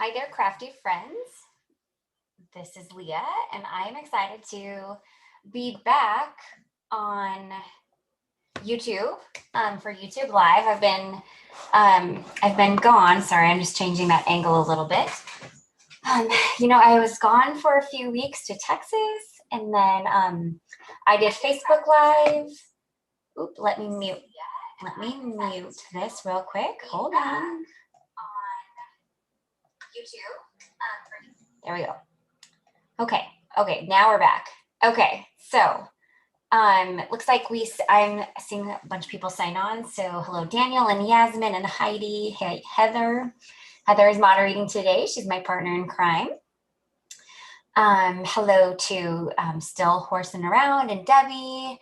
Hi there, crafty friends. This is Leah, and I'm excited to be back on YouTube for YouTube Live. I've been gone. Sorry, I'm just changing that angle a little bit. I was gone for a few weeks to Texas, and then I did Facebook Live. Oop, let me mute. Let me mute this real quick. Hold on. YouTube. There we go. Okay, now we're back. Okay, so looks like I'm seeing a bunch of people sign on. So hello, Daniel and Yasmin and Heidi. Hey, Heather. Heather is moderating today. She's my partner in crime. Hello to Still Horsing Around and Debbie.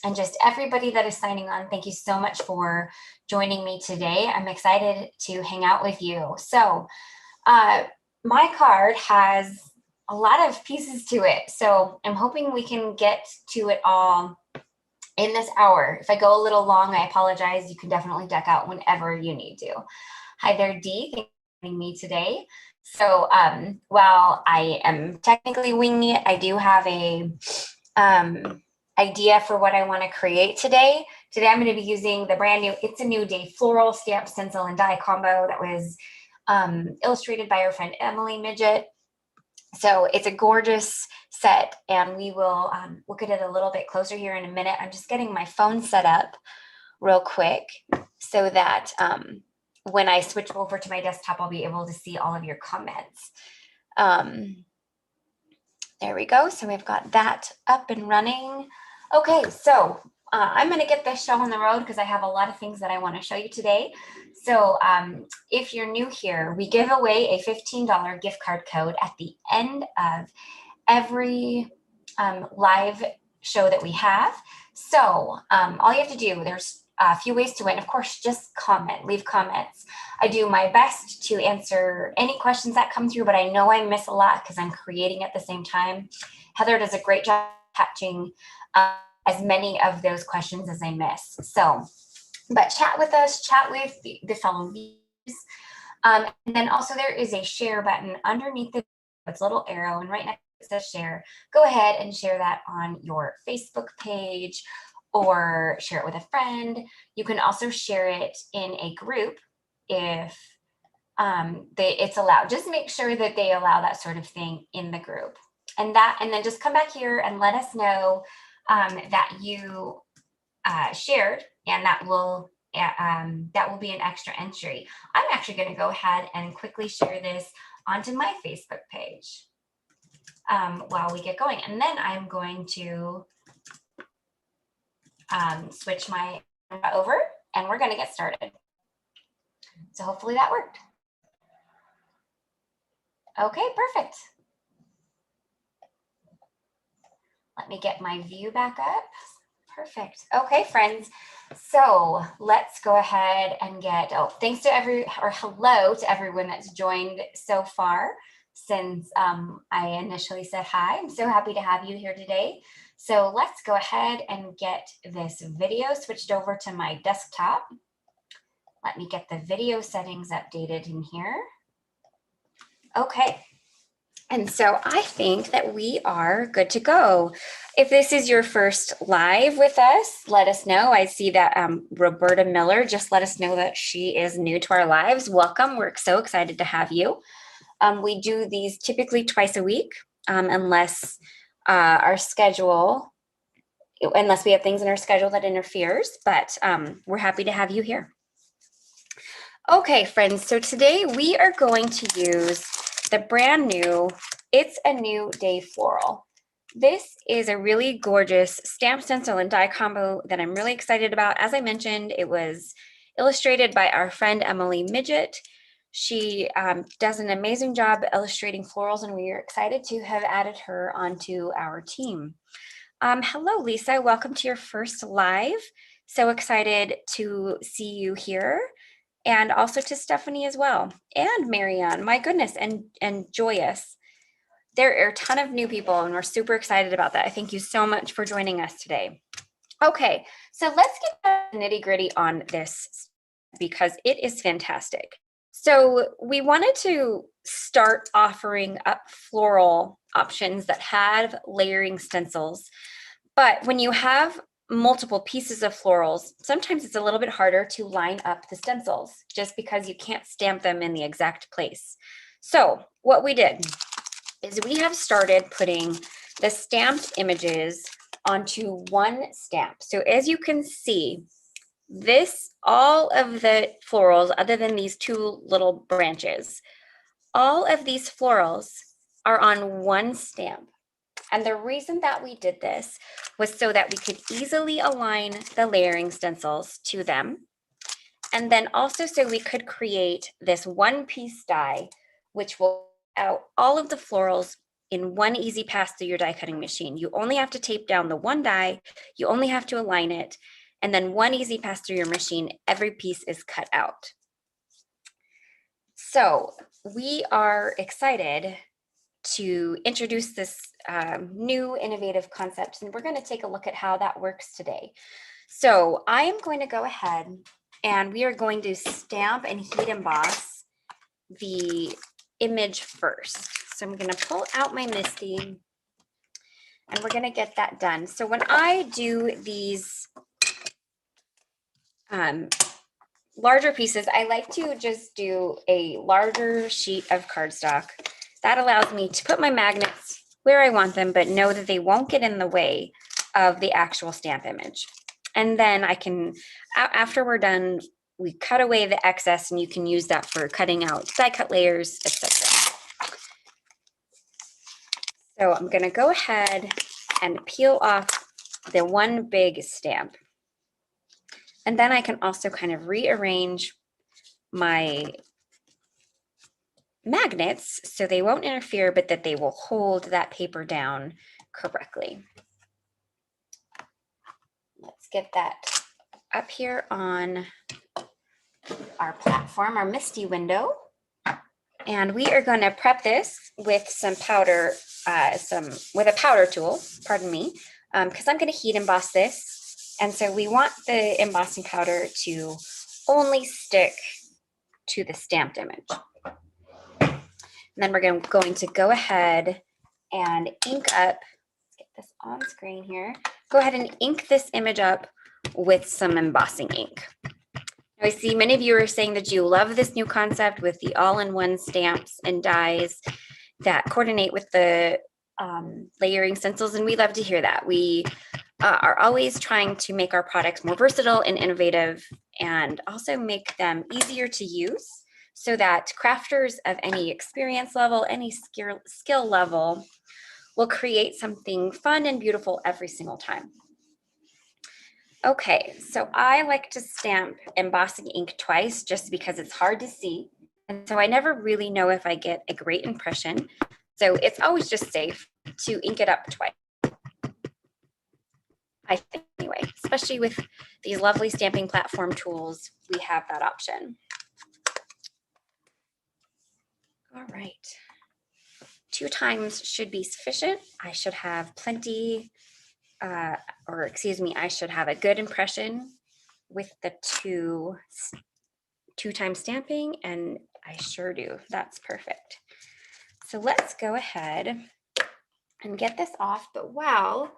And just everybody that is signing on. Thank you so much for joining me today. I'm excited to hang out with you. So my card has a lot of pieces to it. So I'm hoping we can get to it all in this hour. If I go a little long, I apologize. You can definitely deck out whenever you need to. Hi there, Dee. Thanks for joining me today. So while I am technically winging it, I do have a idea for what I want to create today. Today I'm going to be using the brand new It's a New Day Floral Stamp, Stencil, and Die combo that was illustrated by our friend Emily Midget. So it's a gorgeous set, and we will look at it a little bit closer here in a minute. I'm just getting my phone set up real quick so that when I switch over to my desktop, I'll be able to see all of your comments. There we go. So we've got that up and running. Okay, so I'm going to get this show on the road because I have a lot of things that I want to show you today. So if you're new here, we give away a $15 gift card code at the end of every live show that we have. So all you have to do, there's a few ways to win. Of course, just comment, leave comments. I do my best to answer any questions that come through, but I know I miss a lot because I'm creating at the same time. Heather does a great job catching as many of those questions as I miss. So, but chat with us, chat with the fellow viewers. And then also there is a share button underneath it's a little arrow, and right next to it says share. Go ahead and share that on your Facebook page or share it with a friend. You can also share it in a group if it's allowed. Just make sure that they allow that sort of thing in the group. And then just come back here and let us know that you shared, and that will be an extra entry. I'm actually going to go ahead and quickly share this onto my Facebook page while we get going, and then I'm going to switch my over, and we're going to get started. So hopefully that worked. Okay, perfect. Let me get my view back up. Perfect. Okay, friends. So let's go ahead and get, thanks to hello to everyone that's joined so far since I initially said hi. I'm so happy to have you here today. So let's go ahead and get this video switched over to my desktop. Let me get the video settings updated in here. Okay. And so I think that we are good to go. If this is your first live with us, let us know. I see that Roberta Miller just let us know that she is new to our lives. Welcome. We're so excited to have you. We do these typically twice a week, unless we have things in our schedule that interferes, but we're happy to have you here. Okay, friends, so today we are going to use the brand new It's a New Day Floral. This is a really gorgeous stamp, stencil, and die combo that I'm really excited about. As I mentioned, it was illustrated by our friend Emily Midget. She does an amazing job illustrating florals, and we are excited to have added her onto our team. Hello, Lisa. Welcome to your first live. So excited to see you here. And also to Stephanie as well, and Marianne, my goodness, and Joyous. There are a ton of new people, and we're super excited about that. Thank you so much for joining us today. Okay, so let's get the nitty-gritty on this because it is fantastic. So we wanted to start offering up floral options that have layering stencils. But when you have multiple pieces of florals, sometimes it's a little bit harder to line up the stencils just because you can't stamp them in the exact place. So what we did is we have started putting the stamped images onto one stamp. So as you can see, all of the florals, other than these two little branches, all of these florals are on one stamp. And the reason that we did this was so that we could easily align the layering stencils to them. And then also so we could create this one piece die, which will out all of the florals in one easy pass through your die cutting machine. You only have to tape down the one die, you only have to align it, and then one easy pass through your machine, every piece is cut out. So we are excited to introduce this new innovative concept, and we're going to take a look at how that works today. So I am going to go ahead and we are going to stamp and heat emboss the image first. So I'm going to pull out my MISTI and we're going to get that done. So when I do these larger pieces, I like to just do a larger sheet of cardstock. That allows me to put my magnets where I want them, but know that they won't get in the way of the actual stamp image. And then I can, after we're done, we cut away the excess and you can use that for cutting out die cut layers, etc. So I'm going to go ahead and peel off the one big stamp. And then I can also kind of rearrange my magnets so they won't interfere, but that they will hold that paper down correctly. Let's get that up here on our platform, our MISTI window. And we are going to prep this with some powder, with a powder tool, pardon me, because I'm going to heat emboss this. And so we want the embossing powder to only stick to the stamped image. And then we're going to go ahead and ink up, let's get this on screen here, go ahead and ink this image up with some embossing ink. Now, I see many of you are saying that you love this new concept with the all-in-one stamps and dies that coordinate with the layering stencils, and we love to hear that. We are always trying to make our products more versatile and innovative and also make them easier to use, so that crafters of any experience level, any skill level will create something fun and beautiful every single time. Okay, so I like to stamp embossing ink twice just because it's hard to see. And so I never really know if I get a great impression. So it's always just safe to ink it up twice. I think anyway, especially with these lovely stamping platform tools, we have that option. All right, 2 times should be sufficient. I should have plenty, I should have a good impression with the two times stamping, and I sure do. That's perfect. So let's go ahead and get this off. But while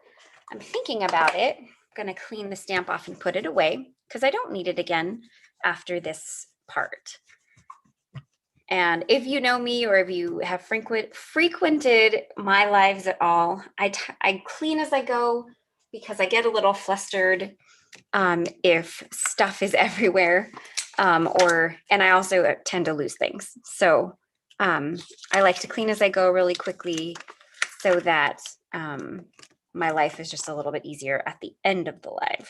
I'm thinking about it, I'm going to clean the stamp off and put it away because I don't need it again after this part. And if you know me or if you have frequented my lives at all, I clean as I go because I get a little flustered if stuff is everywhere, and I also tend to lose things. So I like to clean as I go really quickly so that my life is just a little bit easier at the end of the live.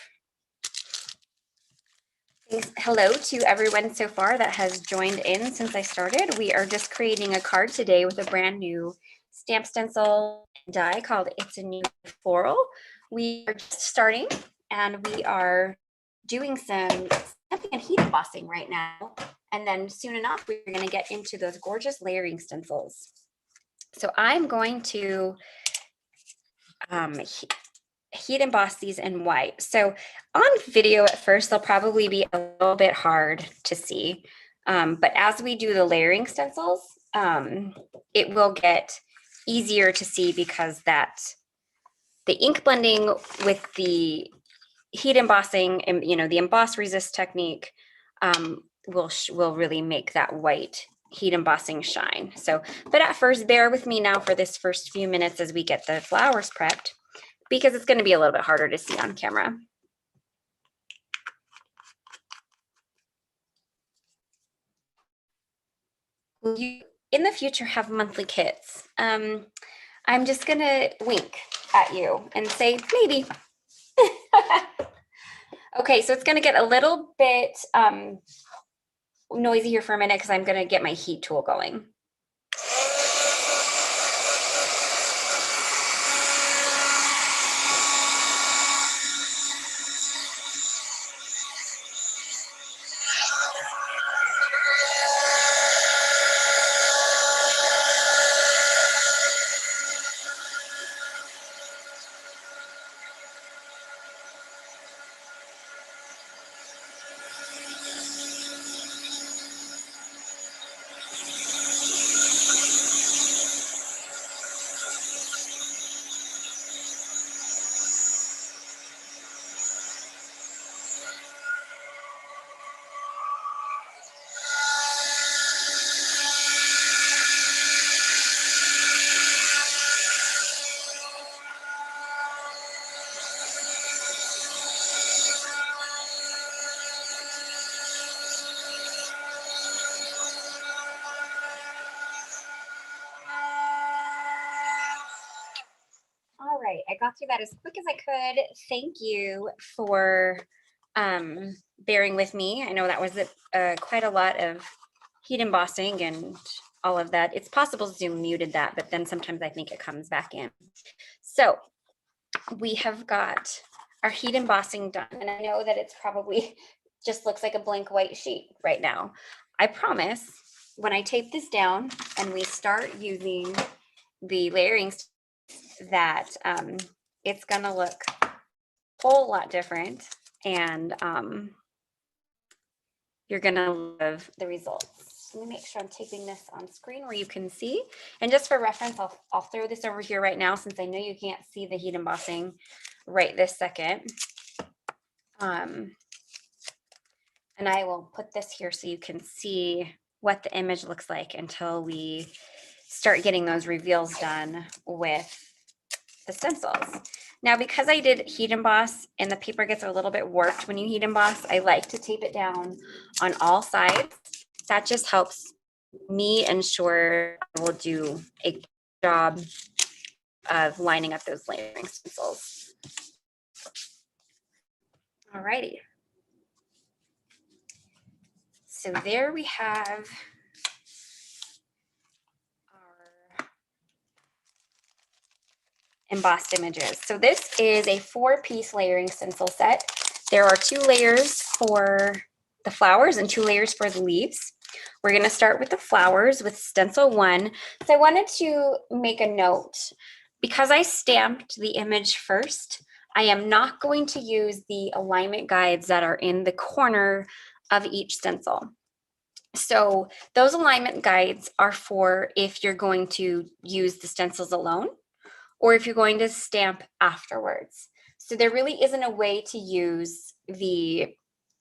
Hello to everyone so far that has joined in since I started. We are just creating a card today with a brand new stamp stencil die called It's a New Day Floral. We are just starting and we are doing some stamping and heat embossing right now. And then soon enough, we're going to get into those gorgeous layering stencils. So I'm going to heat emboss these in white. So on video at first, they'll probably be a little bit hard to see. But as we do the layering stencils, it will get easier to see because the ink blending with the heat embossing and, you know, the emboss resist technique will really make that white heat embossing shine. So, but at first, bear with me now for this first few minutes as we get the flowers prepped, because it's going to be a little bit harder to see on camera. Will you in the future have monthly kits? I'm just going to wink at you and say maybe. Okay, so it's going to get a little bit noisy here for a minute because I'm going to get my heat tool going. All right, I got through that as quick as I could. Thank you for bearing with me. I know that was quite a lot of heat embossing and all of that. It's possible Zoom muted that, but then sometimes I think it comes back in. So we have got our heat embossing done, and I know that it's probably just looks like a blank white sheet right now. I promise when I tape this down and we start using the layering that it's gonna look a whole lot different, and you're gonna love the results. Let me make sure I'm taping this on screen where you can see. And just for reference, I'll throw this over here right now since I know you can't see the heat embossing right this second. And I will put this here so you can see what the image looks like until we start getting those reveals done with the stencils. Now, because I did heat emboss and the paper gets a little bit warped when you heat emboss, I like to tape it down on all sides. That just helps me ensure I will do a good job of lining up those layering stencils. All righty. So there we have our embossed images. So this is a 4-piece layering stencil set. There are 2 layers for the flowers and 2 layers for the leaves. We're going to start with the flowers with stencil 1. So I wanted to make a note. Because I stamped the image first, I am not going to use the alignment guides that are in the corner of each stencil. So those alignment guides are for if you're going to use the stencils alone or if you're going to stamp afterwards. So there really isn't a way to use the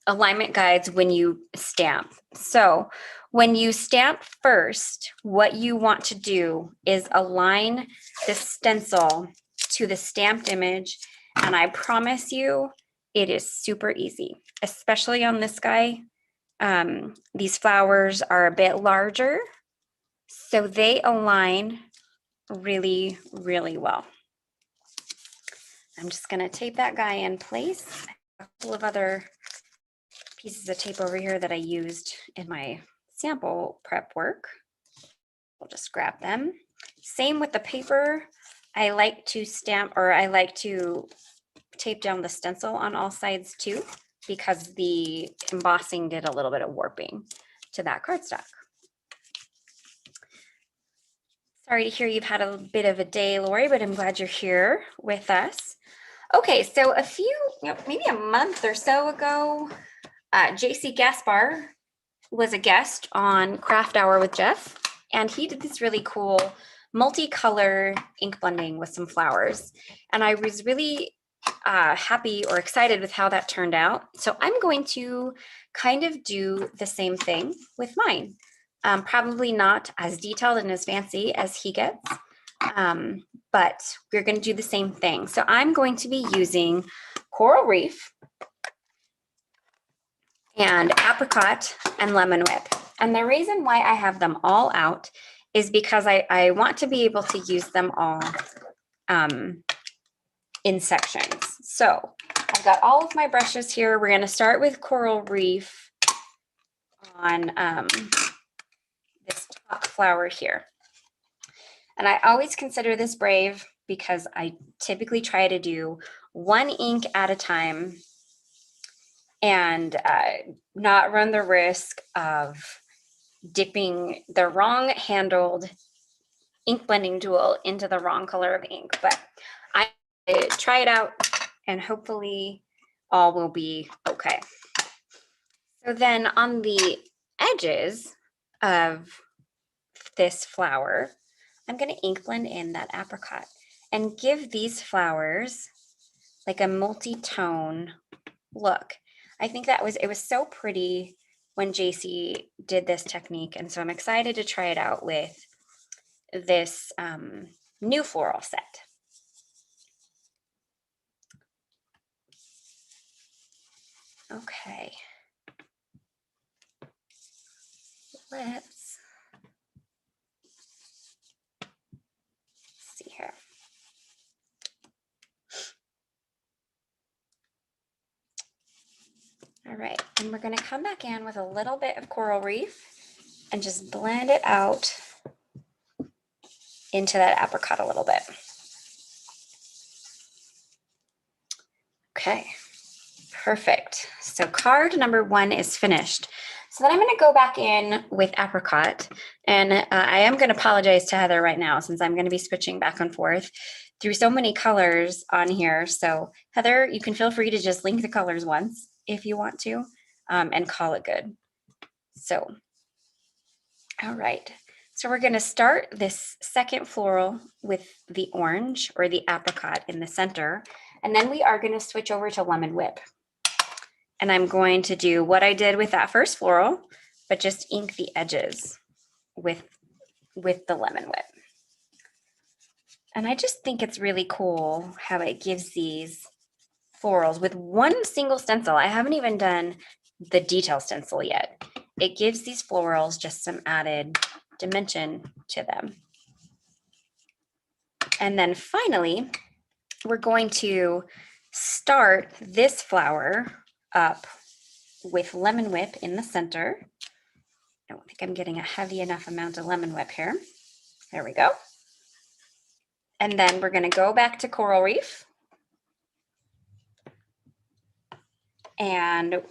alignment guides when you stamp. So when you stamp first, what you want to do is align the stencil to the stamped image. And I promise you, it is super easy, especially on this guy. These flowers are a bit larger, so they align really, really well. I'm just going to tape that guy in place. A couple of other pieces of tape over here that I used in my sample prep work. We'll just grab them. Same with the paper. I like to stamp, or I like to tape down the stencil on all sides too, because the embossing did a little bit of warping to that cardstock. Sorry to hear you've had a bit of a day, Lori, but I'm glad you're here with us. Okay, so maybe a month or so ago, JC Gaspar was a guest on Craft Hour with Jeff, and he did this really cool multicolor ink blending with some flowers. And I was really happy or excited with how that turned out. So I'm going to kind of do the same thing with mine. Probably not as detailed and as fancy as he gets, but we're going to do the same thing. So I'm going to be using Coral Reef and Apricot and Lemon Whip. And the reason why I have them all out is because I want to be able to use them all in sections. So I've got all of my brushes here. We're going to start with Coral Reef on this top flower here. And I always consider this brave because I typically try to do one ink at a time and not run the risk of dipping the wrong handled ink blending tool into the wrong color of ink. But I try it out and hopefully all will be okay. So then on the edges of this flower, I'm going to ink blend in that apricot and give these flowers like a multi-tone look. I think it was so pretty when JC did this technique, and so I'm excited to try it out with this new floral set. Okay, let's see here. All right, and we're going to come back in with a little bit of Coral Reef and just blend it out into that apricot a little bit. Okay, perfect. So card number 1 is finished. So then I'm going to go back in with apricot, and I am going to apologize to Heather right now since I'm going to be switching back and forth through so many colors on here. So Heather, you can feel free to just link the colors once if you want to, and call it good. So, all right. So we're going to start this second floral with the orange or the apricot in the center, and then we are going to switch over to Lemon Whip. And I'm going to do what I did with that first floral, but just ink the edges with the Lemon Whip. And I just think it's really cool how it gives these florals with one single stencil. I haven't even done the detail stencil yet. It gives these florals just some added dimension to them. And then finally, we're going to start this flower up with Lemon Whip in the center. I don't think I'm getting a heavy enough amount of Lemon Whip here. There we go. And then we're going to go back to Coral Reef and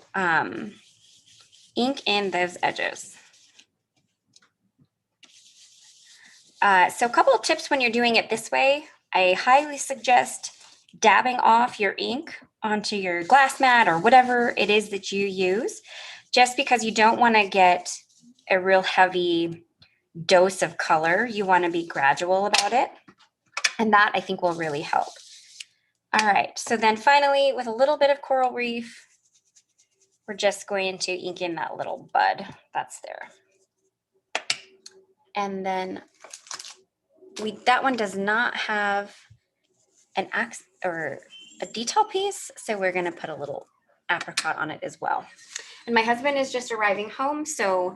ink in those edges. So a couple of tips when you're doing it this way. I highly suggest dabbing off your ink onto your glass mat or whatever it is that you use, just because you don't want to get a real heavy dose of color. You want to be gradual about it. And that I think will really help. All right, so then finally with a little bit of Coral Reef, we're just going to ink in that little bud that's there. And then that one does not have an accent or a detail piece, so we're going to put a little apricot on it as well. And my husband is just arriving home, so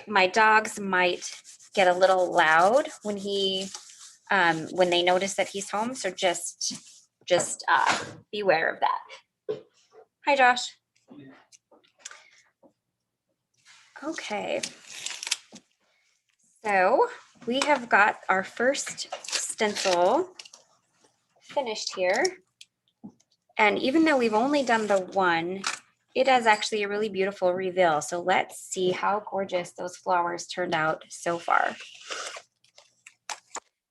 my dogs might get a little loud when they notice that he's home. So just beware of that. Hi, Josh. Okay. So we have got our first stencil finished here. And even though we've only done the one, it has actually a really beautiful reveal. So let's see how gorgeous those flowers turned out so far.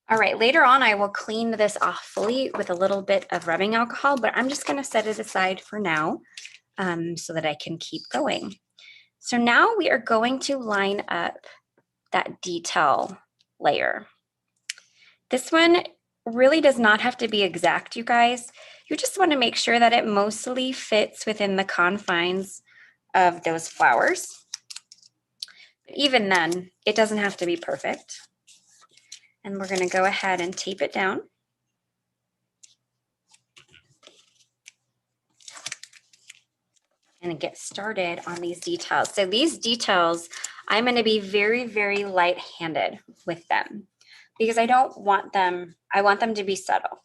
All right, later on I will clean this off fully with a little bit of rubbing alcohol, but I'm just going to set it aside for now so that I can keep going. So now we are going to line up that detail layer. This one really does not have to be exact, you guys. You just want to make sure that it mostly fits within the confines of those flowers. But even then, it doesn't have to be perfect. And we're going to go ahead and tape it down. And get started on these details. So these details, I'm going to be very, very light-handed with them because I don't want them, I want them to be subtle.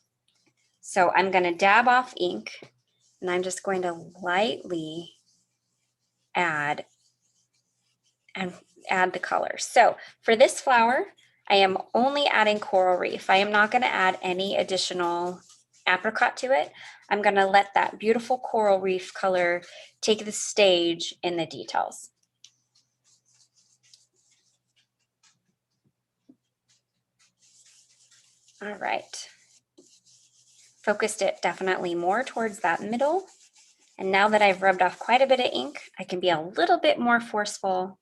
So I'm going to dab off ink and I'm just going to lightly add the color. So for this flower, I am only adding coral reef. I am not going to add any additional apricot to it. I'm going to let that beautiful coral reef color take the stage in the details. All right. Focused it definitely more towards that middle. And now that I've rubbed off quite a bit of ink, I can be a little bit more forceful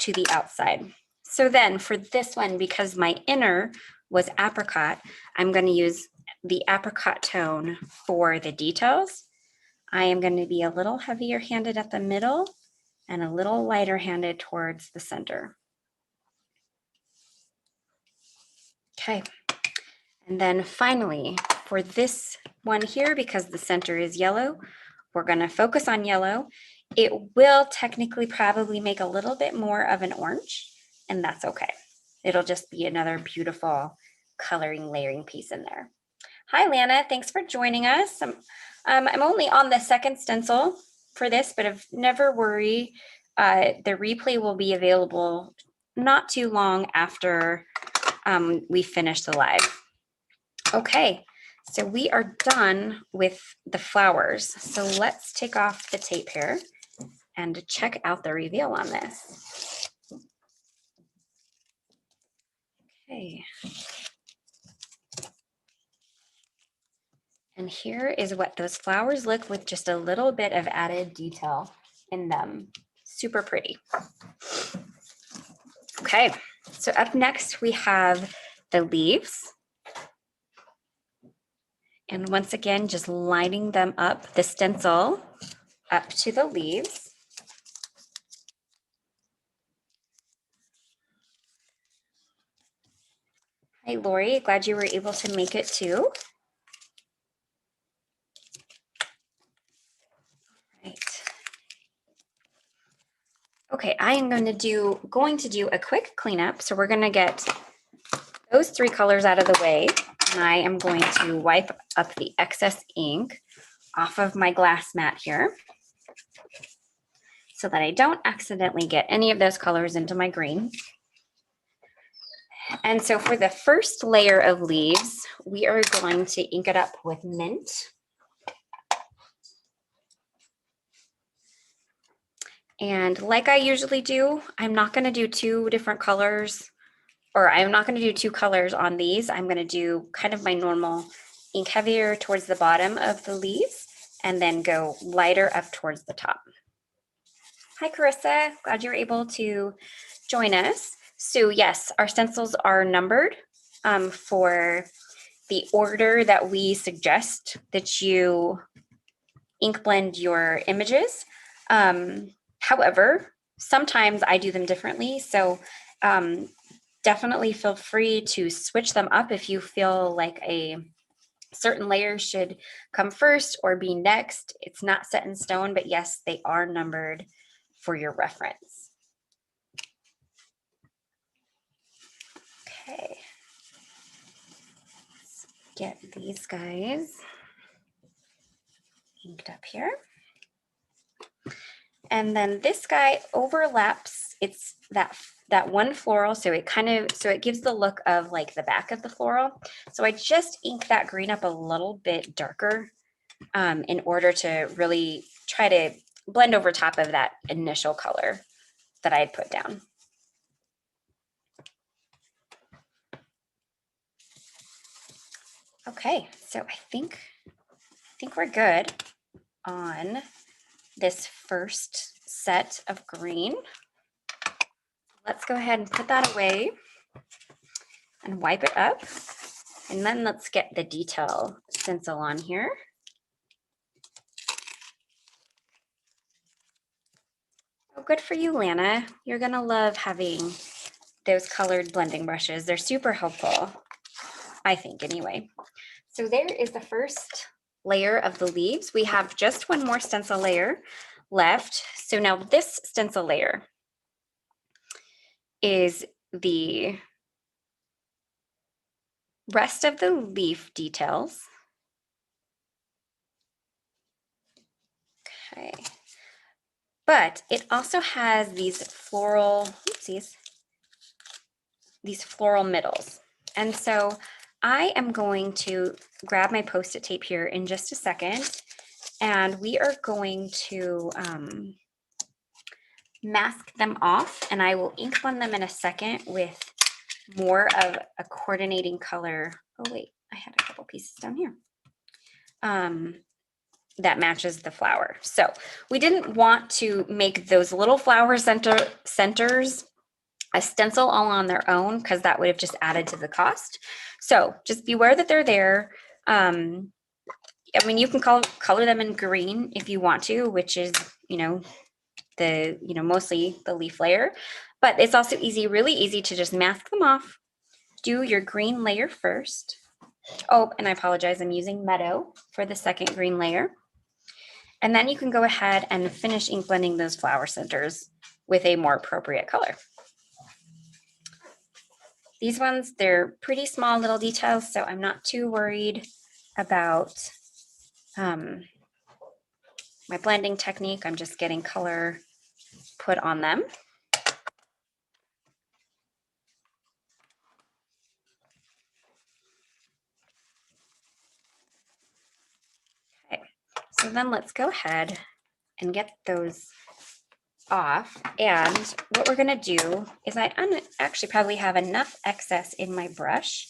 to the outside. So then for this one, because my inner was apricot, I'm going to use the apricot tone for the details. I am going to be a little heavier handed at the middle and a little lighter handed towards the center. Okay. And then finally, for this one here, because the center is yellow, we're going to focus on yellow. It will technically probably make a little bit more of an orange, and that's okay. It'll just be another beautiful coloring layering piece in there. Hi, Lana. Thanks for joining us. I'm only on the second stencil for this, but never worry. The replay will be available not too long after we finish the live. Okay, so we are done with the flowers. So let's take off the tape here and check out the reveal on this. Okay. And here is what those flowers look with just a little bit of added detail in them. Super pretty. Okay, so up next we have the leaves. And once again, just lining them up, the stencil up to the leaves. Hi, Lori, glad you were able to make it too. Right. Okay, I am going to do a quick cleanup. So we're going to get those three colors out of the way. And I am going to wipe up the excess ink off of my glass mat here so that I don't accidentally get any of those colors into my green. And so for the first layer of leaves, we are going to ink it up with mint. And like I usually do, I'm not going to do two different colors, or I'm not going to do two colors on these. I'm going to do kind of my normal ink heavier towards the bottom of the leaves and then go lighter up towards the top. Hi, Carissa. Glad you're able to join us. So yes, our stencils are numbered for the order that we suggest that you ink blend your images. However, sometimes I do them differently. So definitely feel free to switch them up if you feel like a certain layer should come first or be next. It's not set in stone, but yes, they are numbered for your reference. Okay, let's get these guys inked up here. And then this guy overlaps, it's that one floral, so it gives the look of like the back of the floral. So I just ink that green up a little bit darker in order to really try to blend over top of that initial color that I had put down. Okay, so I think we're good on this first set of green. Let's go ahead and put that away and wipe it up. And then let's get the detail stencil on here. Oh, good for you, Lana. You're gonna love having those colored blending brushes. They're super helpful, I think, anyway. So there is the first layer of the leaves. We have just one more stencil layer left. So now this stencil layer is the rest of the leaf details. Okay. But it also has these floral, oopsies, these floral middles. And so I am going to grab my Post-it tape here in just a second, and we are going to mask them off, and I will ink blend them in a second with more of a coordinating color. Oh wait, I had a couple pieces down here. That matches the flower. So we didn't want to make those little flower centers a stencil all on their own, because that would have just added to the cost. So just beware that they're there. I mean, you can color them in green if you want to, which is, mostly the leaf layer, but it's also really easy to just mask them off. Do your green layer first. Oh, and I apologize, I'm using Meadow for the second green layer. And then you can go ahead and finish ink blending those flower centers with a more appropriate color. These ones, they're pretty small little details, so I'm not too worried about my blending technique. I'm just getting color put on them. Okay, so then let's go ahead and get those off. And what we're gonna do is I actually probably have enough excess in my brush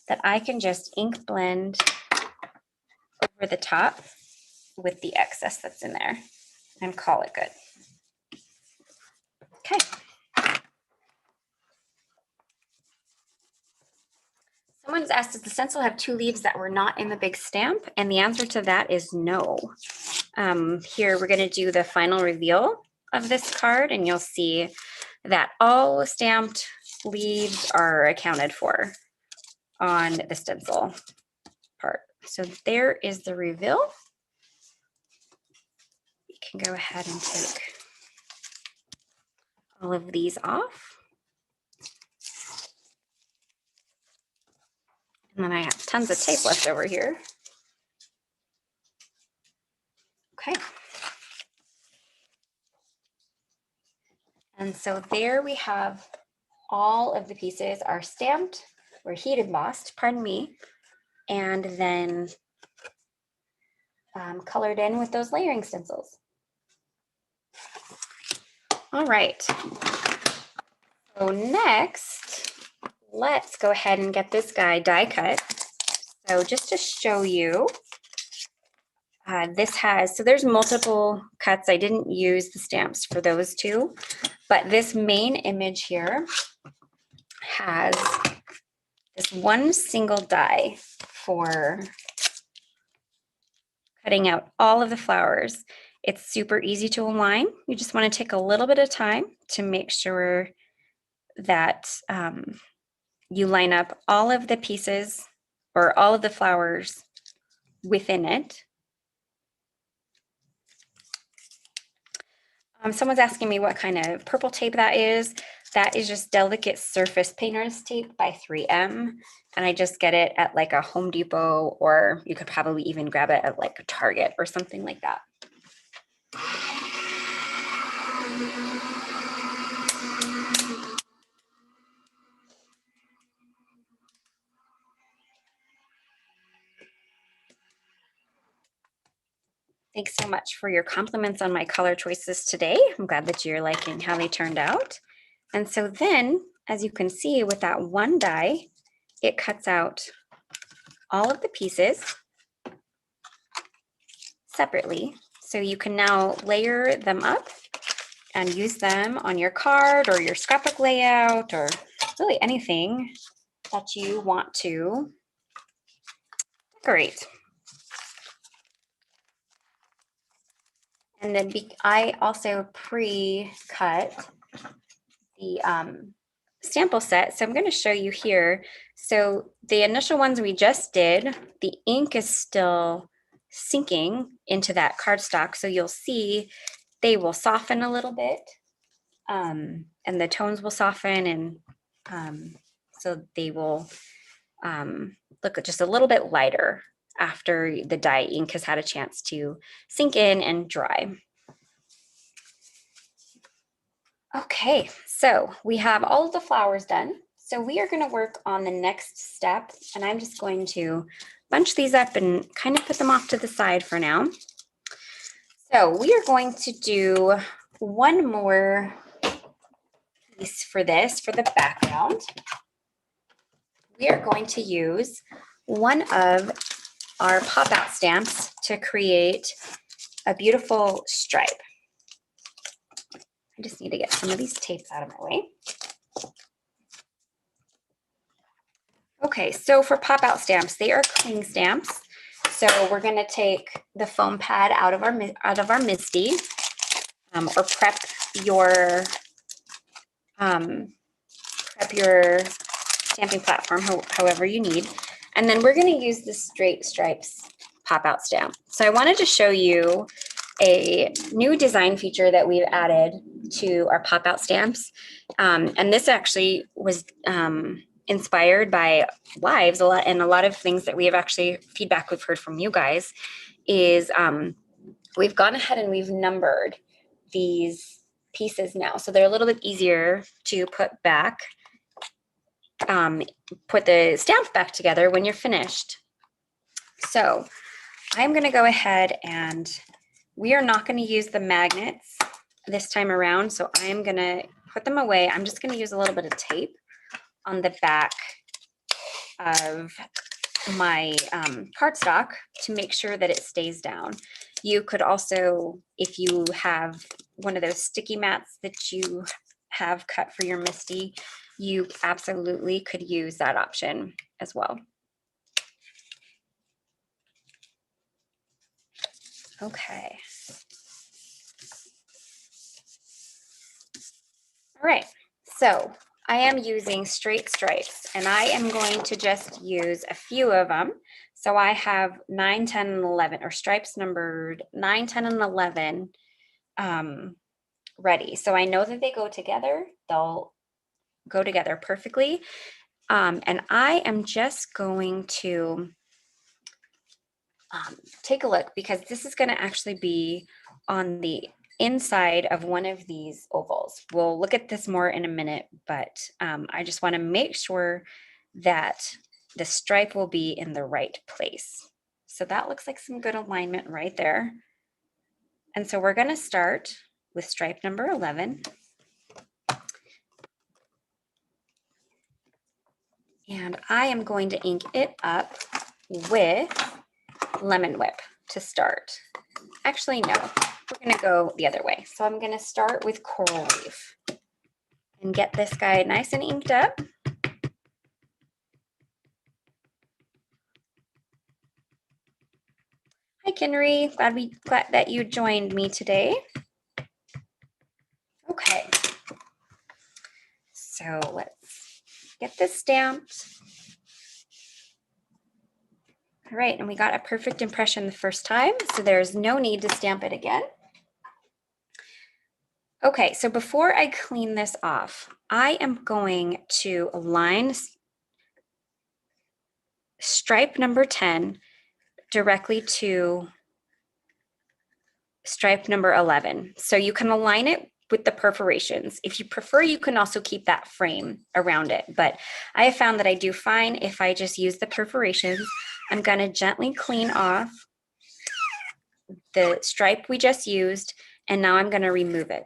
that I can just ink blend over the top with the excess that's in there and call it good. Okay. Someone's asked, does the stencil have two leaves that were not in the big stamp? And the answer to that is no. Here, we're gonna do the final reveal of this card, and you'll see that all stamped leaves are accounted for on the stencil part. So there is the reveal. You can go ahead and take all of these off. And then I have tons of tape left over here. Okay. And so there we have all of the pieces are stamped or heat embossed, pardon me, and then colored in with those layering stencils. All right. So next, let's go ahead and get this guy die cut. So just to show you, so there's multiple cuts. I didn't use the stamps for those two, but this main image here has this one single die for cutting out all of the flowers. It's super easy to align. You just want to take a little bit of time to make sure that you line up all of the pieces or all of the flowers within it. Someone's asking me what kind of purple tape that is. That is just Delicate Surface Painter's Tape by 3M. And I just get it at like a Home Depot, or you could probably even grab it at like a Target or something like that. Thanks so much for your compliments on my color choices today. I'm glad that you're liking how they turned out. And so then, as you can see with that one die, it cuts out all of the pieces separately. So you can now layer them up and use them on your card or your scrapbook layout or really anything that you want to decorate. And then I also pre-cut the sample set. So I'm going to show you here. So the initial ones we just did, the ink is still sinking into that cardstock. So you'll see they will soften a little bit, and the tones will soften, and so they will look just a little bit lighter after the dye ink has had a chance to sink in and dry. Okay, so we have all of the flowers done. So we are going to work on the next step, and I'm just going to bunch these up and kind of put them off to the side for now. So we are going to do one more piece for this, for the background. We are going to use one of our pop-out stamps to create a beautiful stripe. I just need to get some of these tapes out of my way. Okay, so for pop-out stamps, they are cling stamps. So we're going to take the foam pad out of our MISTI, or prep your stamping platform, however you need. And then we're going to use the Straight Stripes pop-out stamp. So I wanted to show you a new design feature that we've added to our pop-out stamps. And this actually was inspired by lives and a lot of things that we have actually feedback we've heard from you guys is we've gone ahead and we've numbered these pieces now. So they're a little bit easier to put back, put the stamp back together when you're finished. So I'm going to go ahead and we are not going to use the magnets this time around. So I'm going to put them away. I'm just going to use a little bit of tape on the back of my cardstock to make sure that it stays down. You could also, if you have one of those sticky mats that you have cut for your MISTI, you absolutely could use that option as well. Okay. All right, so I am using Straight Stripes, and I am going to just use a few of them. So I have 9, 10, and 11, or stripes numbered 9, 10, and 11 ready. So I know that they go together. They'll go together perfectly. And I am just going to take a look, because this is going to actually be on the inside of one of these ovals. We'll look at this more in a minute, but I just want to make sure that the stripe will be in the right place. So that looks like some good alignment right there. And so we're going to start with stripe number 11. And I am going to ink it up with Lemon Whip to start. Actually, no, we're going to go the other way. So I'm going to start with Coral Reef and get this guy nice and inked up. Hi, Kinry. Glad that you joined me today. Okay. So let's get this stamped. All right, and we got a perfect impression the first time, so there's no need to stamp it again. Okay, so before I clean this off, I am going to align stripe number 10 directly to stripe number 11. So you can align it with the perforations. If you prefer, you can also keep that frame around it. But I have found that I do fine if I just use the perforations. I'm going to gently clean off the stripe we just used, and now I'm going to remove it.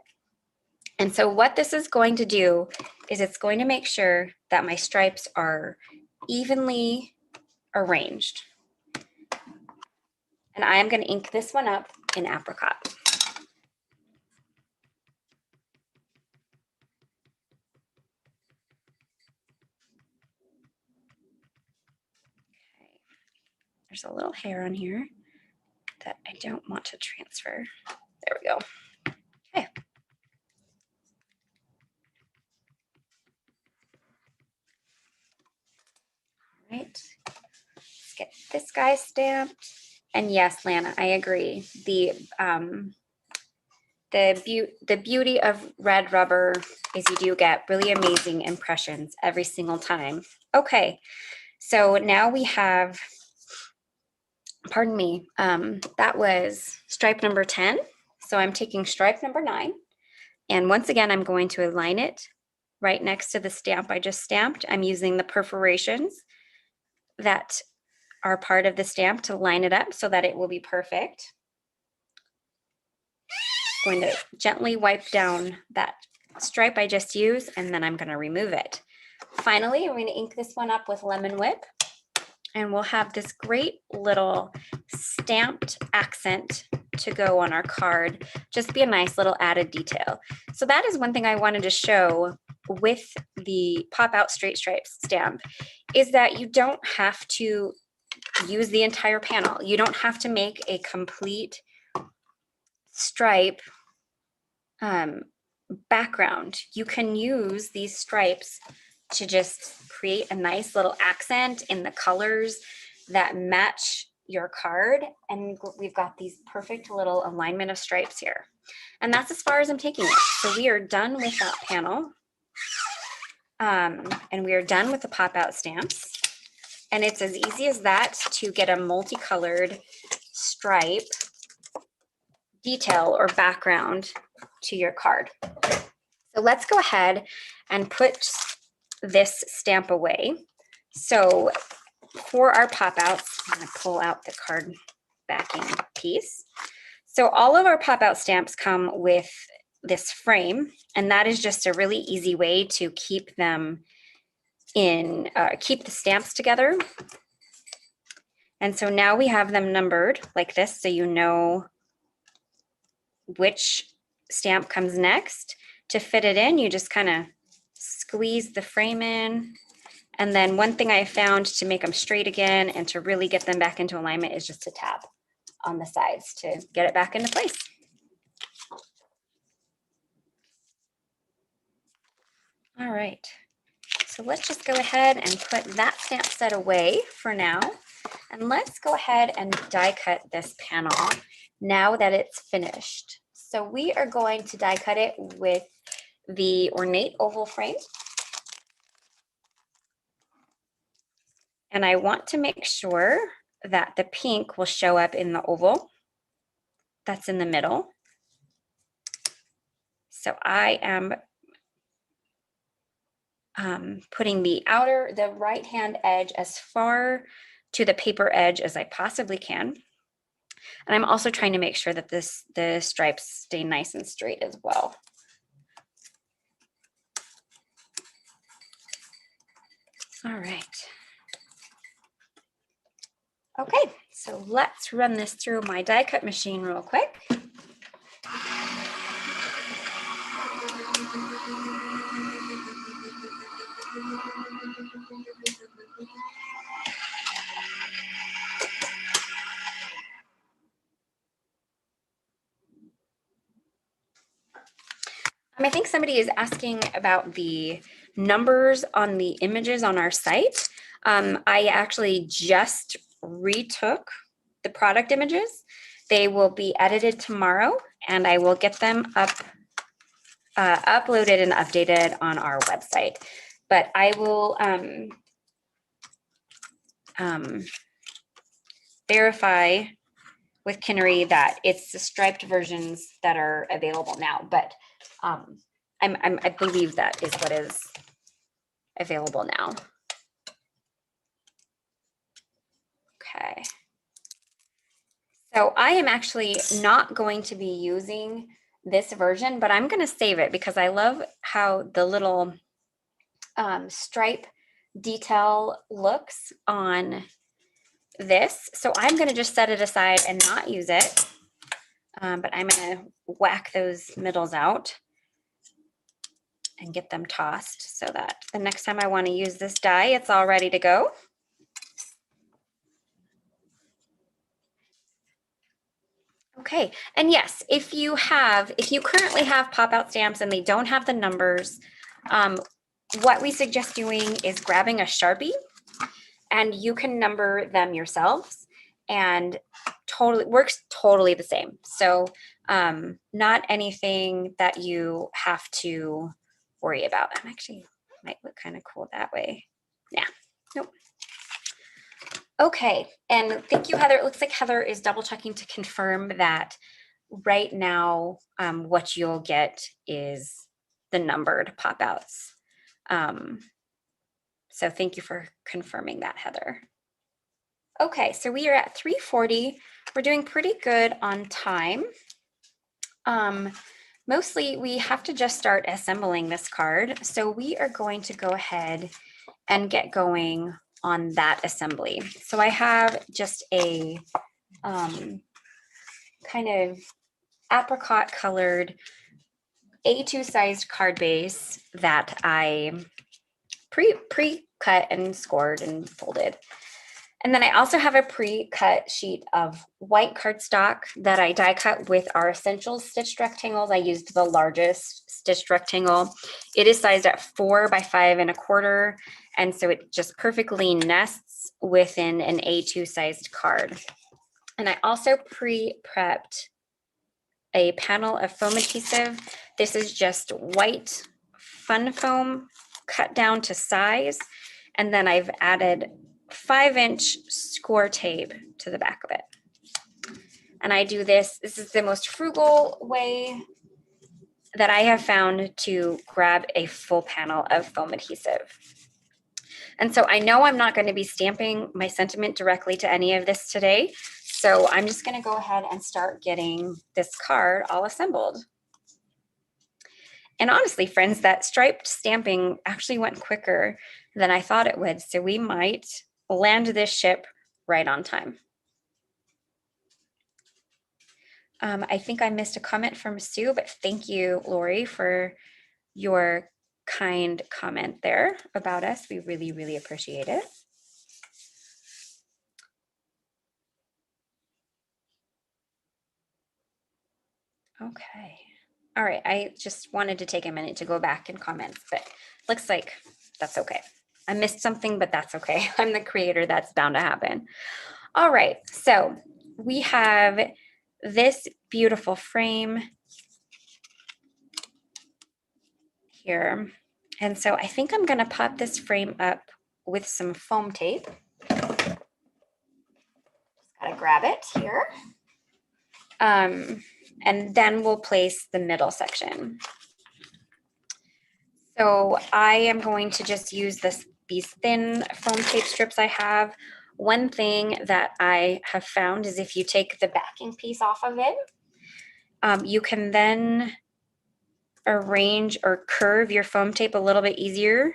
And so what this is going to do is it's going to make sure that my stripes are evenly arranged. And I am going to ink this one up in Apricot. There's a little hair on here that I don't want to transfer. There we go. Okay. All right. Let's get this guy stamped. And yes, Lana, I agree. The beauty of red rubber is you do get really amazing impressions every single time. Okay, so now we have, pardon me, that was stripe number 10. So I'm taking stripe number 9. And once again, I'm going to align it right next to the stamp I just stamped. I'm using the perforations that are part of the stamp to line it up so that it will be perfect. Going to gently wipe down that stripe I just used, and then I'm going to remove it. Finally, I'm going to ink this one up with Lemon Whip, and we'll have this great little stamped accent to go on our card. Just be a nice little added detail. So that is one thing I wanted to show with the Pop Out Straight Stripes stamp, is that you don't have to use the entire panel. You don't have to make a complete stripe background. You can use these stripes to just create a nice little accent in the colors that match your card. And we've got these perfect little alignment of stripes here. And that's as far as I'm taking it. So we are done with that panel. And we are done with the pop out stamps. And it's as easy as that to get a multicolored stripe detail or background to your card. So let's go ahead and put this stamp away. So for our pop outs, I'm going to pull out the card backing piece. So all of our pop out stamps come with this frame, and that is just a really easy way to keep them in, keep the stamps together. And so now we have them numbered like this, so you know which stamp comes next. To fit it in, you just kind of squeeze the frame in. And then one thing I found to make them straight again and to really get them back into alignment is just to tap on the sides to get it back into place. All right, so let's just go ahead and put that stamp set away for now. And let's go ahead and die cut this panel now that it's finished. So we are going to die cut it with the Ornate oval frame. And I want to make sure that the pink will show up in the oval that's in the middle. So I am putting the right hand edge as far to the paper edge as I possibly can. And I'm also trying to make sure that the stripes stay nice and straight as well. All right. Okay, so let's run this through my die cut machine real quick. I think somebody is asking about the numbers on the images on our site. I actually just retook the product images. They will be edited tomorrow, and I will get them uploaded and updated on our website. But I will verify with Kinnery that it's the striped versions that are available now. But I believe that is what is available now. Okay. So I am actually not going to be using this version, but I'm going to save it because I love how the little stripe detail looks on this. So I'm going to just set it aside and not use it. But I'm going to whack those middles out and get them tossed so that the next time I want to use this die, it's all ready to go. Okay, and yes, if you currently have pop-out stamps and they don't have the numbers, what we suggest doing is grabbing a Sharpie, and you can number them yourselves, and totally works totally the same. So not anything that you have to worry about. I'm actually might look kind of cool that way. Yeah, nope. Okay, and thank you, Heather. It looks like Heather is double checking to confirm that right now what you'll get is the numbered pop outs. So thank you for confirming that, Heather. Okay, so we are at 3:40. We're doing pretty good on time. Mostly we have to just start assembling this card. So we are going to go ahead and get going on that assembly. So I have just a kind of apricot colored A2 sized card base that I pre-cut and scored and folded. And then I also have a pre-cut sheet of white cardstock that I die cut with our Essential stitched rectangles. I used the largest stitched rectangle. It is sized at 4 by 5 1/4, and so it just perfectly nests within an A2 sized card. And I also pre-prepped a panel of foam adhesive. This is just white fun foam cut down to size, and then I've added 5-inch score tape to the back of it. And I do this is the most frugal way that I have found to grab a full panel of foam adhesive. And so I know I'm not going to be stamping my sentiment directly to any of this today, so I'm just going to go ahead and start getting this card all assembled. And honestly, friends, that striped stamping actually went quicker than I thought it would, so we might land this ship right on time. I think I missed a comment from Sue, but thank you, Lori, for your kind comment there about us. We really, really appreciate it. Okay. All right. I just wanted to take a minute to go back and comment, but looks like that's okay. I missed something, but that's okay. I'm the creator. That's bound to happen. All right. So we have this beautiful frame here. And so I think I'm going to pop this frame up with some foam tape. Just got to grab it here. And then we'll place the middle section. So I am going to just use these thin foam tape strips I have. One thing that I have found is if you take the backing piece off of it, you can then arrange or curve your foam tape a little bit easier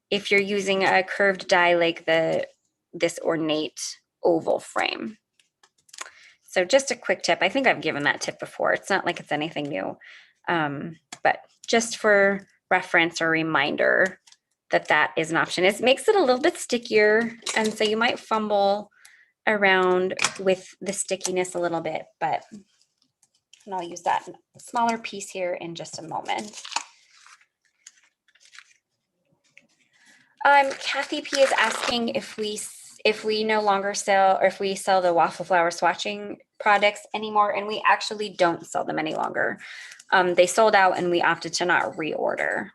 if you're using a curved die like this Ornate oval frame. So just a quick tip. I think I've given that tip before. It's not like it's anything new, but just for reference or reminder that is an option. It makes it a little bit stickier, and so you might fumble around with the stickiness a little bit, but and I'll use that smaller piece here in just a moment. Kathy P is asking if we no longer sell, or if we sell the waffle flower swatching products anymore, and we actually don't sell them any longer. They sold out and we opted to not reorder.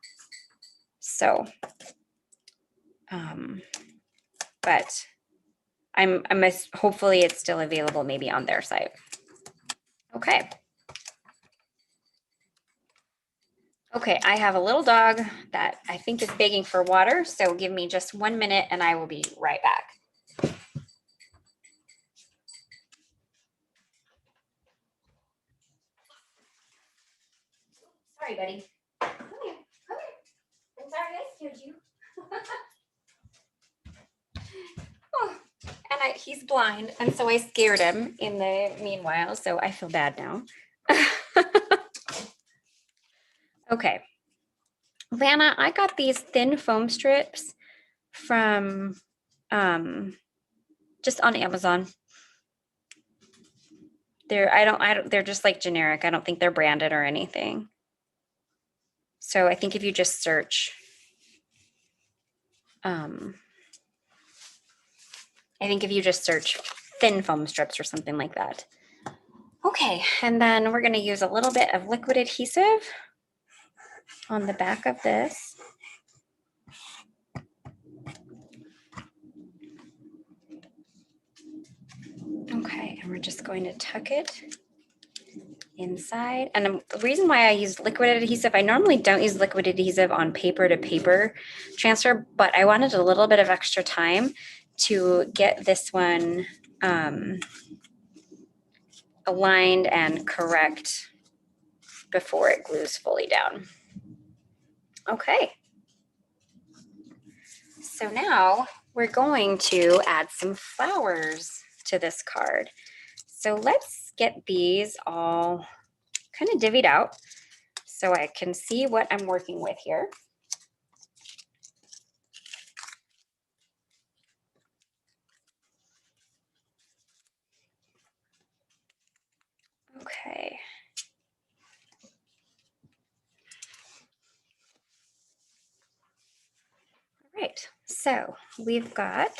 So, but hopefully it's still available maybe on their site. Okay. Okay, I have a little dog that I think is begging for water, so give me just 1 minute and I will be right back. Sorry, buddy. Come here, come here. I'm sorry I scared you. Oh, and he's blind, and so I scared him in the meanwhile, so I feel bad now. Okay. Lana, I got these thin foam strips from just on Amazon. they're just like generic. I don't think they're branded or anything. So I think if you just search, thin foam strips or something like that. Okay, and then we're going to use a little bit of liquid adhesive on the back of this. Okay, and we're just going to tuck it inside. And the reason why I use liquid adhesive, I normally don't use liquid adhesive on paper to paper transfer, but I wanted a little bit of extra time to get this one aligned and correct before it glues fully down. Okay. So now we're going to add some flowers to this card. So let's get these all kind of divvied out so I can see what I'm working with here. Okay. All right, so we've got,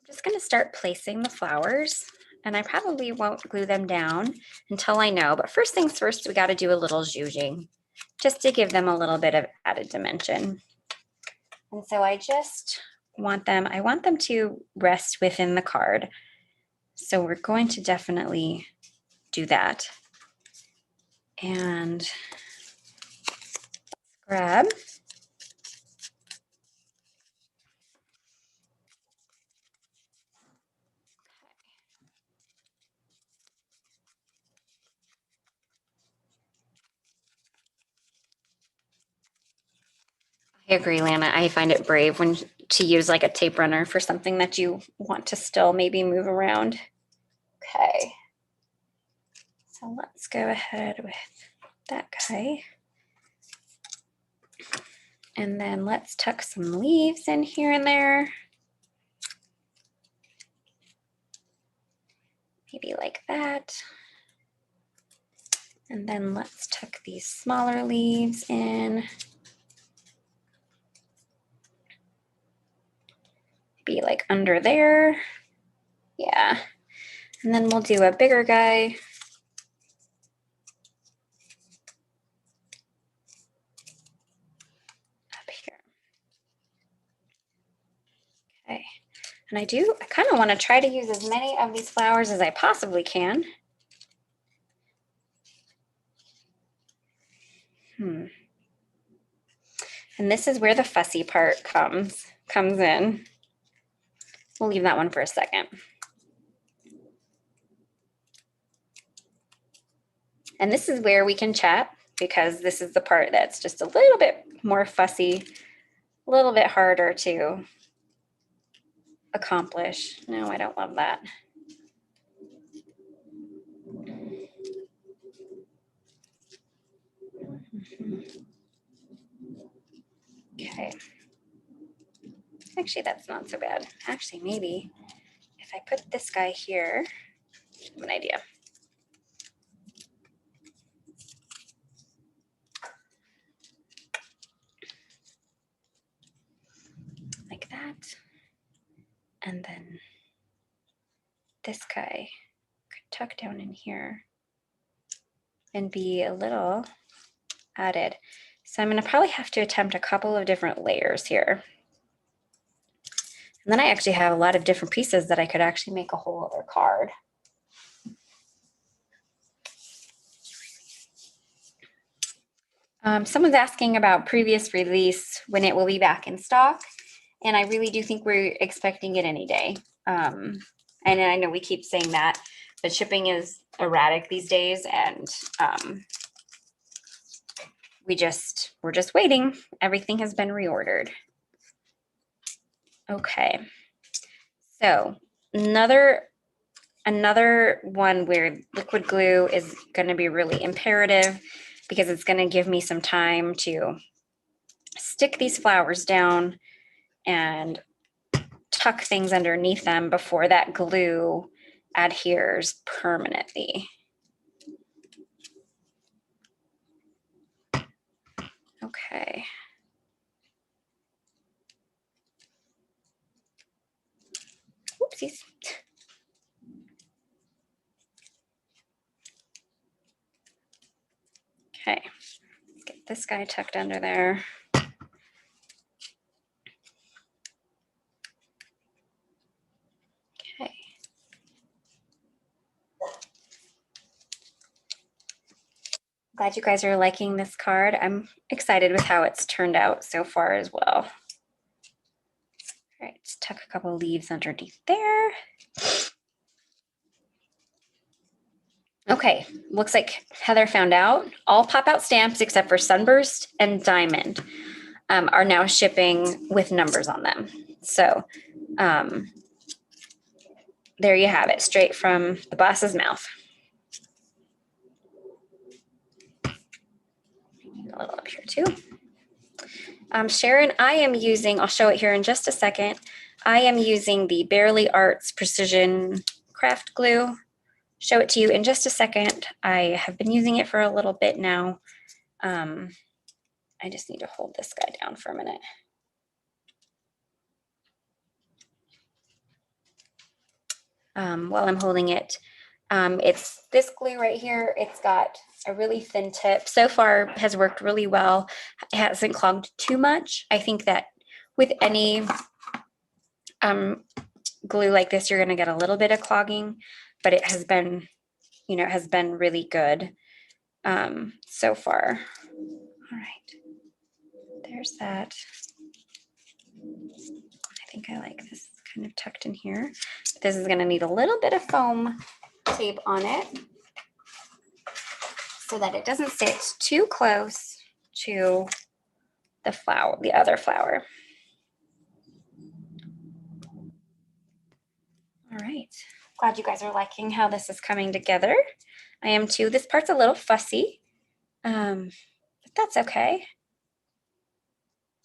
I'm just going to start placing the flowers, and I probably won't glue them down until I know, but first things first, we got to do a little zhuzhing just to give them a little bit of added dimension. And so I just want them to rest within the card. So we're going to definitely do that. And grab I agree, Lana. I find it brave when to use like a tape runner for something that you want to still maybe move around. Okay. So let's go ahead with that guy. And then let's tuck some leaves in here and there. Maybe like that. And then let's tuck these smaller leaves in. Be like under there. Yeah. And then we'll do a bigger guy. Up here. Okay. And I kind of want to try to use as many of these flowers as I possibly can. And this is where the fussy part comes in. We'll leave that one for a second. And this is where we can chat, because this is the part that's just a little bit more fussy, a little bit harder to accomplish. No, I don't love that. Okay. Actually, that's not so bad. Actually, maybe if I put this guy here, I have an idea. Like that. And then this guy could tuck down in here and be a little added. So I'm going to probably have to attempt a couple of different layers here. And then I actually have a lot of different pieces that I could actually make a whole other card. Someone's asking about previous release, when it will be back in stock. And I really do think we're expecting it any day. And I know we keep saying that, but shipping is erratic these days, and we're just waiting. Everything has been reordered. Okay. So another one where liquid glue is going to be really imperative, because it's going to give me some time to stick these flowers down and tuck things underneath them before that glue adheres permanently. Okay. Oopsies. Okay, let's get this guy tucked under there. Okay. Glad you guys are liking this card. I'm excited with how it's turned out so far as well. All right, just tuck a couple leaves underneath there. Okay, looks like Heather found out all pop-out stamps except for Sunburst and Diamond are now shipping with numbers on them. So there you have it, straight from the boss's mouth. A little up here too. Sharon, I am using, I'll show it here in just a second. I am using the Barely Arts Precision Craft Glue. Show it to you in just a second. I have been using it for a little bit now. I just need to hold this guy down for a minute. While I'm holding it, it's this glue right here. It's got a really thin tip. So far has worked really well. It hasn't clogged too much. I think that with any glue like this, you're going to get a little bit of clogging, but it has been, you know, it has been really good so far. All right, there's that. I think I like this kind of tucked in here. This is going to need a little bit of foam tape on it so that it doesn't sit too close to the flower, the other flower. All right, glad you guys are liking how this is coming together. I am too. This part's a little fussy, but that's okay.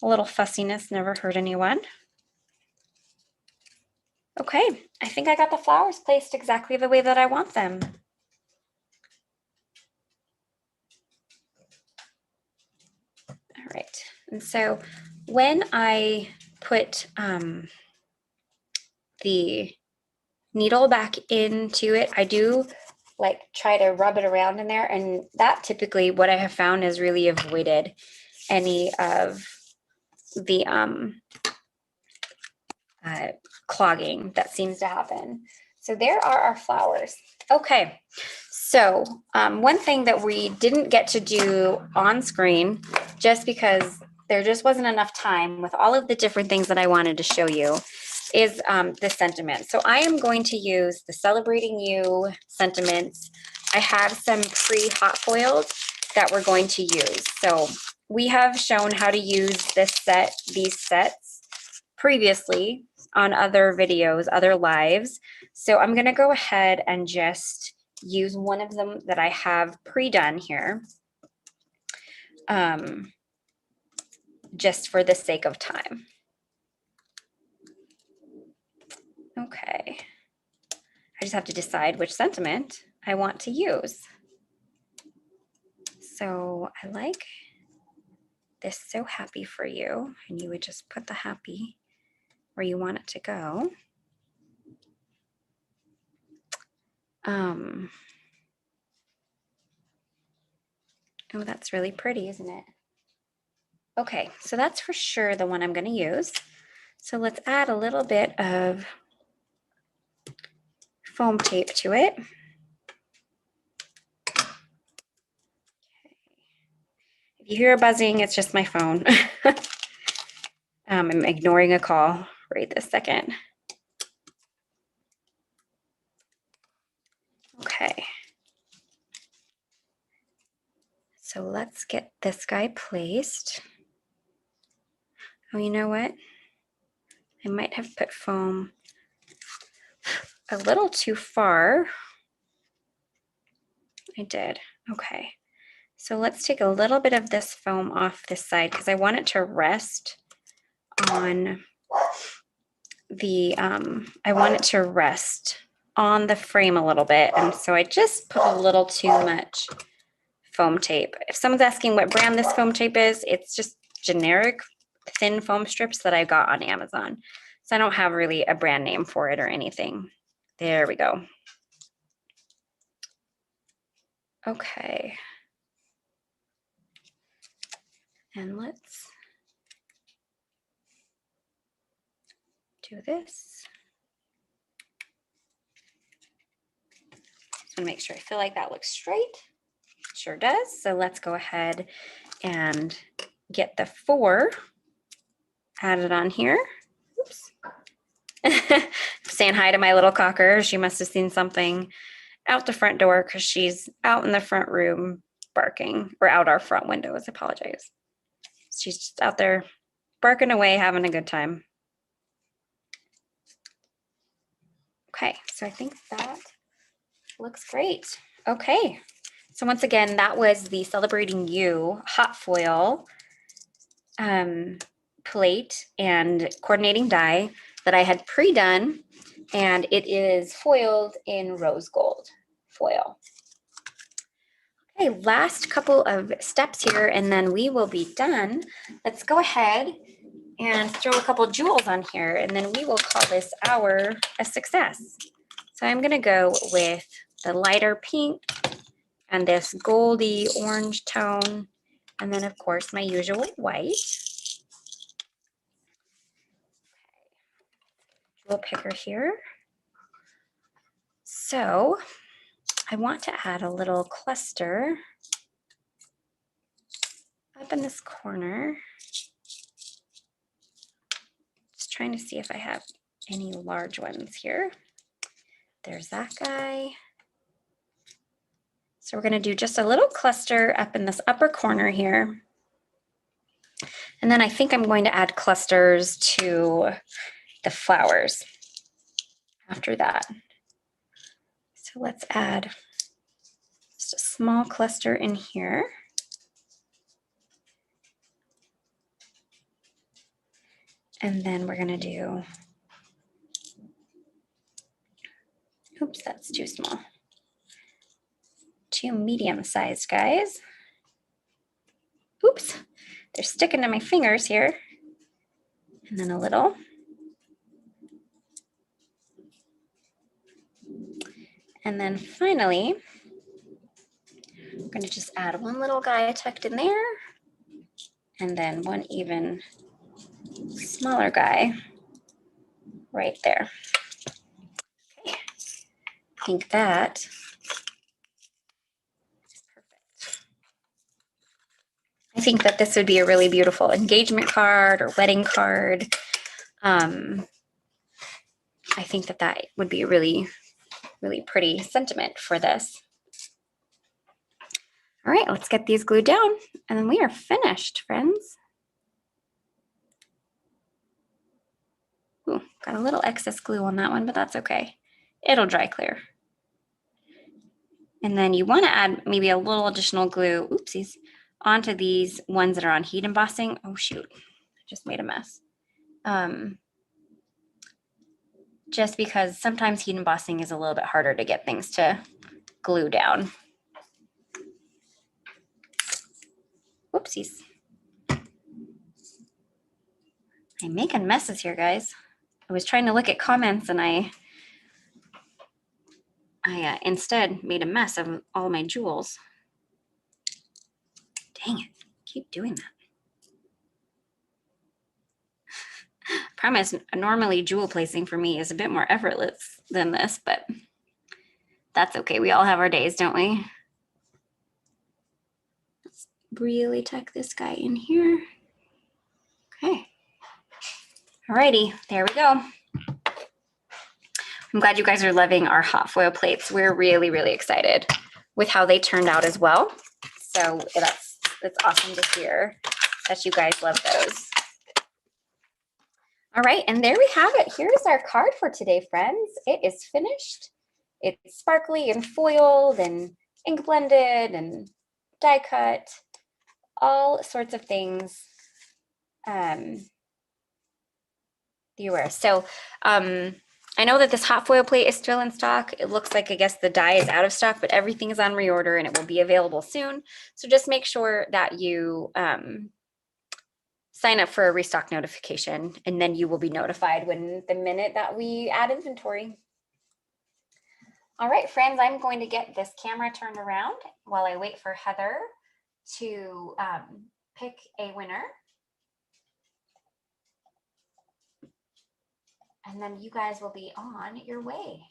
A little fussiness never hurt anyone. Okay, I think I got the flowers placed exactly the way that I want them. All right, and so when I put the needle back into it, I do like try to rub it around in there, and that typically what I have found has really avoided any of the clogging that seems to happen. So there are our flowers. Okay, so one thing that we didn't get to do on screen, just because there just wasn't enough time with all of the different things that I wanted to show you, is the sentiment. So I am going to use the Celebrating You sentiments. I have some pre-hot foiled that we're going to use. So we have shown how to use this set, these sets previously on other videos, other lives. So I'm going to go ahead and just use one of them that I have pre-done here, just for the sake of time. Okay, I just have to decide which sentiment I want to use. So I like this So Happy for You, and you would just put the happy where you want it to go. Oh, that's really pretty, isn't it? Okay, so that's for sure the one I'm going to use. So let's add a little bit of foam tape to it. Okay. If you hear a buzzing, it's just my phone. I'm ignoring a call right this second. Okay. So let's get this guy placed. Oh, you know what? I might have put foam a little too far. I did. Okay. So let's take a little bit of this foam off this side because I want it to rest on the, I want it to rest on the frame a little bit. And so I just put a little too much foam tape. If someone's asking what brand this foam tape is, it's just generic thin foam strips that I got on Amazon. So I don't have really a brand name for it or anything. There we go. Okay. And let's do this. Just want to make sure I feel like that looks straight. Sure does. So let's go ahead and get the 4 added on here. Oops. Saying hi to my little cocker. She must have seen something out the front door because she's out in the front room barking, or out our front windows. I apologize. She's just out there barking away, having a good time. Okay, so I think that looks great. Okay, so once again, that was the Celebrating You hot foil plate and coordinating die that I had pre-done, and it is foiled in rose gold foil. Okay, last couple of steps here and then we will be done. Let's go ahead and throw a couple jewels on here, and then we will call this a success. So I'm gonna go with the lighter pink and this goldy orange tone, and then of course my usual white. Jewel picker here. So I want to add a little cluster up in this corner. Just trying to see if I have any large ones here. There's that guy. So we're going to do just a little cluster up in this upper corner here. And then I think I'm going to add clusters to the flowers after that. So let's add just a small cluster in here. And then we're going to do, oops, that's too small. 2 medium-sized guys. Oops, they're sticking to my fingers here. And then a little. And then finally, I'm going to just add one little guy tucked in there, and then one even smaller guy right there. Okay, I think that is perfect. I think that this would be a really beautiful engagement card or wedding card. I think that that would be a really, really pretty sentiment for this. All right, let's get these glued down, and then we are finished, friends. Ooh, got a little excess glue on that one, but that's okay. It'll dry clear. And then you want to add maybe a little additional glue, oopsies, onto these ones that are on heat embossing. Oh shoot, I just made a mess. Just because sometimes heat embossing is a little bit harder to get things to glue down. Whoopsies. I'm making messes here, guys. I was trying to look at comments and I instead made a mess of all my jewels. Dang it, keep doing that. Promise, normally jewel placing for me is a bit more effortless than this, but that's okay. We all have our days, don't we? Let's really tuck this guy in here. Okay. Alrighty, there we go. I'm glad you guys are loving our hot foil plates. We're really, really excited with how they turned out as well. So that's awesome to hear that you guys love those. All right, and there we have it. Here's our card for today, friends. It is finished. It's sparkly and foiled and ink blended and die cut, all sorts of things you wear. So I know that this hot foil plate is still in stock. It looks like, I guess the die is out of stock, but everything is on reorder and it will be available soon. So just make sure that you sign up for a restock notification, and then you will be notified when the minute that we add inventory. All right, friends, I'm going to get this camera turned around while I wait for Heather to pick a winner. And then you guys will be on your way.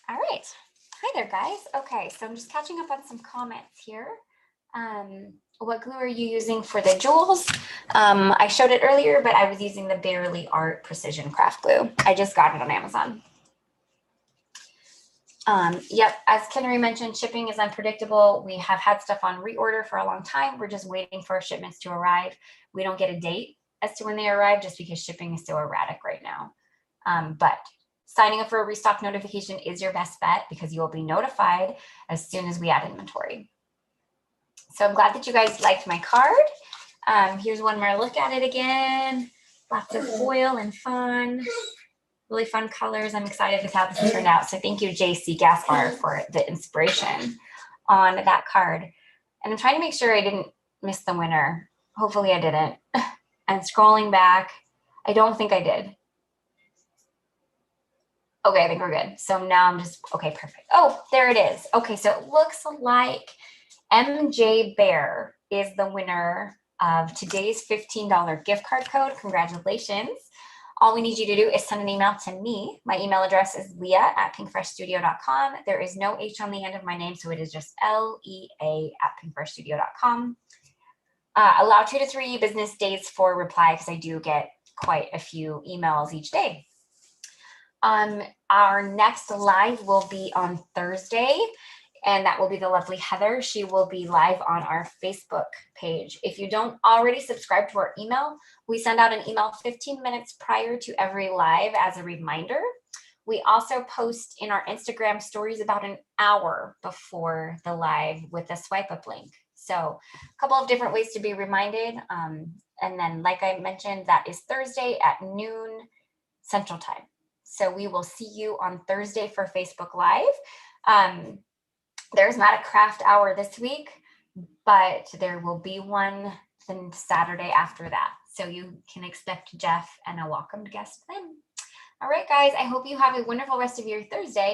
All right. Hi there, guys. Okay, so I'm just catching up on some comments here. What glue are you using for the jewels? I showed it earlier, but I was using the Barely Art Precision Craft Glue. I just got it on Amazon. Yep, as Kenry mentioned, shipping is unpredictable. We have had stuff on reorder for a long time. We're just waiting for shipments to arrive. We don't get a date as to when they arrive just because shipping is so erratic right now. But signing up for a restock notification is your best bet because you will be notified as soon as we add inventory. So I'm glad that you guys liked my card. Here's one more look at it again. Lots of foil and fun. Really fun colors. I'm excited with how this turned out. So thank you, JC Gaspar, for the inspiration on that card. And I'm trying to make sure I didn't miss the winner. Hopefully I didn't. And scrolling back, I don't think I did. Okay, I think we're good. So now I'm just, okay, perfect. Oh, there it is. Okay, so it looks like MJ Bear is the winner of today's $15 gift card code. Congratulations. All we need you to do is send an email to me. My email address is leah@pinkfreshstudio.com. There is no H on the end of my name, so it is just LEA@pinkfreshstudio.com. Allow 2 to 3 business days for reply because I do get quite a few emails each day. Our next live will be on Thursday, and that will be the lovely Heather. She will be live on our Facebook page. If you don't already subscribe to our email, we send out an email 15 minutes prior to every live as a reminder. We also post in our Instagram stories about an hour before the live with a swipe up link. So a couple of different ways to be reminded. And then, like I mentioned, that is Thursday at noon Central Time. So we will see you on Thursday for Facebook Live. There's not a craft hour this week, but there will be one the Saturday after that. So you can expect Jeff and a welcomed guest then. All right, guys, I hope you have a wonderful rest of your Thursday.